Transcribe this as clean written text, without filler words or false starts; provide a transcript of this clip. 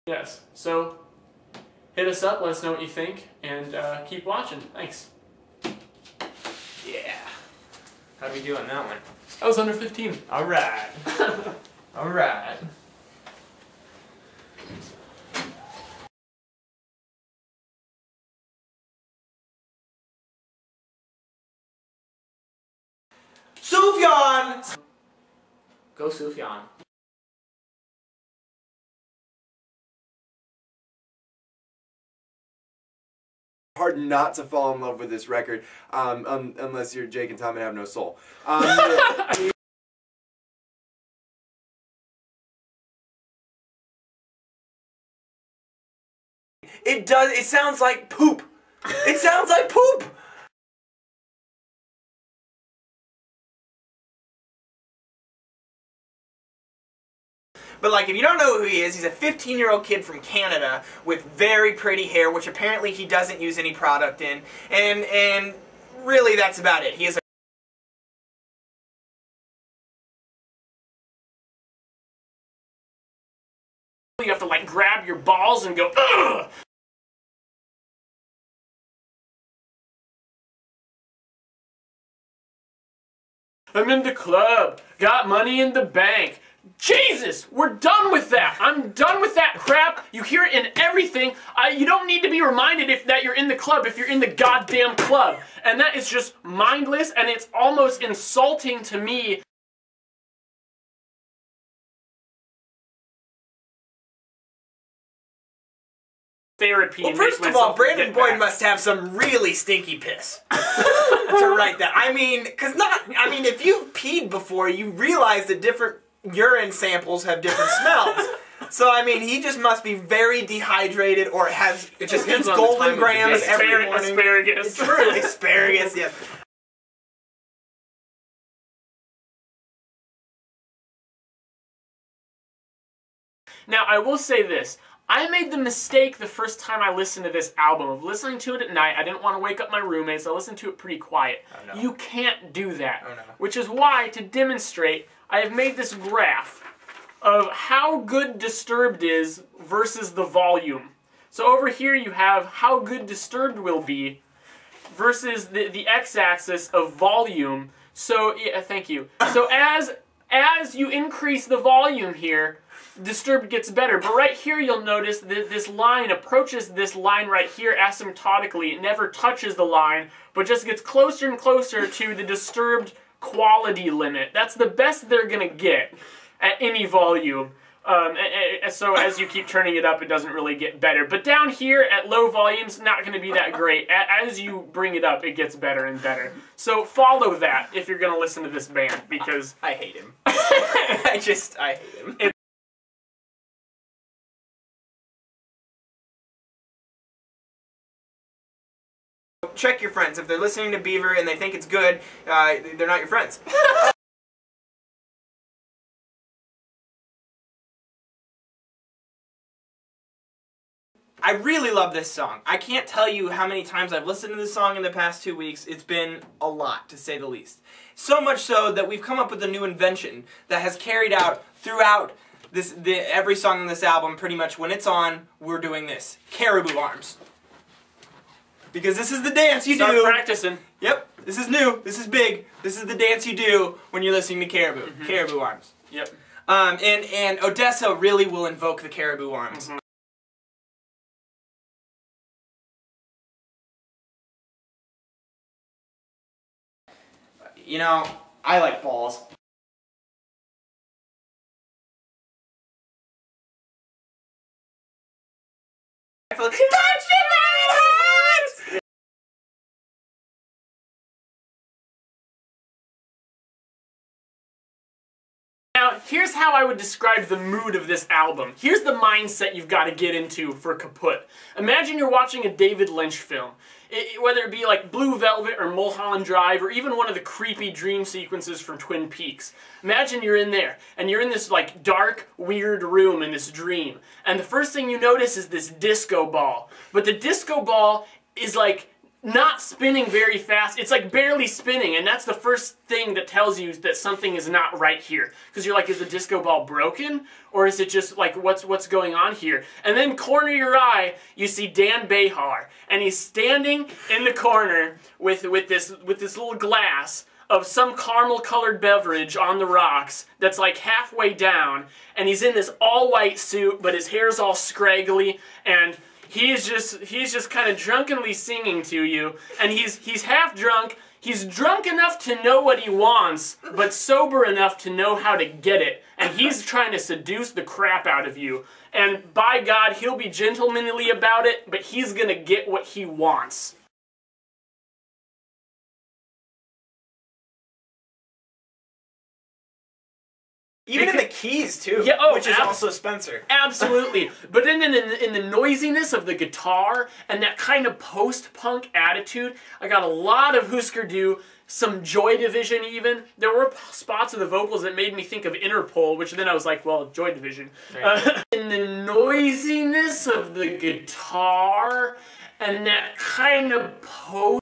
Yes, so hit us up, let us know what you think, and keep watching. Thanks. Yeah. How do we do on that one? I was under 15. Alright. Alright. Sufjan! Go Sufjan. Hard not to fall in love with this record, unless you're Jake and Tom and have no soul. It sounds like poop. It sounds like poop. But like, if you don't know who he is, he's a 15-year-old kid from Canada with very pretty hair, which apparently he doesn't use any product in, and really that's about it. He is a You have to like grab your balls and go, ugh! I'm in the club, got money in the bank. Jesus, we're done with that. I'm done with that crap. You hear it in everything. You don't need to be reminded that you're in the club if you're in the goddamn club. And that is just mindless, and it's almost insulting to me. Therapy. Well, first of all, Brandon Boyd must have some really stinky piss to write that. I mean, if you've peed before, you realize that different urine samples have different smells. So, I mean, he just must be very dehydrated, or it just eats golden grams every morning. Asparagus. It's true, asparagus, yes. Now, I will say this. I made the mistake the first time I listened to this album of listening to it at night. I didn't want to wake up my roommates. I listened to it pretty quiet. Oh, no. You can't do that. Oh, no. Which is why, to demonstrate, I have made this graph of how good Disturbed is versus the volume. So over here you have how good Disturbed will be versus the x-axis of volume. So, yeah, thank you. So as you increase the volume here, Disturbed gets better. But right here you'll notice that this line approaches this line right here asymptotically. It never touches the line, but just gets closer and closer to the Disturbed quality limit. That's the best they're gonna get at any volume. So as you keep turning it up, it doesn't really get better. But down here at low volumes, not going to be that great. As you bring it up, it gets better and better. So follow that if you're going to listen to this band, because I hate him. I hate him. Check your friends. If they're listening to Beaver and they think it's good, they're not your friends. I really love this song. I can't tell you how many times I've listened to this song in the past 2 weeks. It's been a lot, to say the least. So much so that we've come up with a new invention that has carried out throughout every song in this album. Pretty much when it's on, we're doing this. Caribou arms. Because this is the dance you do. Start practicing. Yep. This is new. This is big. This is the dance you do when you're listening to Caribou. Mm-hmm. Caribou arms. Yep. And Odessa really will invoke the Caribou arms. Mm-hmm. You know, I like balls. Touch the hearts! Now, here's how I would describe the mood of this album. Here's the mindset you've got to get into for Kaput. Imagine you're watching a David Lynch film. Whether it be like Blue Velvet or Mulholland Drive or even one of the creepy dream sequences from Twin Peaks. Imagine you're in there and you're in this like dark, weird room in this dream. And the first thing you notice is this disco ball. But the disco ball is like not spinning very fast. It's like barely spinning, and that's the first thing that tells you that something is not right here. Because you're like, is the disco ball broken? Or is it just like, what's going on here? And then corner your eye, you see Dan Behar, and he's standing in the corner with this little glass of some caramel-colored beverage on the rocks that's like halfway down, and he's in this all-white suit, but his hair's all scraggly, and he's just kind of drunkenly singing to you, and he's half drunk. He's drunk enough to know what he wants, but sober enough to know how to get it, and he's trying to seduce the crap out of you. And by God, he'll be gentlemanly about it, but he's gonna get what he wants. Even in the keys, too, yeah, oh, which is also Spencer. Absolutely. But then in the noisiness of the guitar and that kind of post-punk attitude, I got a lot of Husker Du, some Joy Division even. There were spots of the vocals that made me think of Interpol, which then I was like, well, Joy Division. Right. In the noisiness of the guitar and that kind of post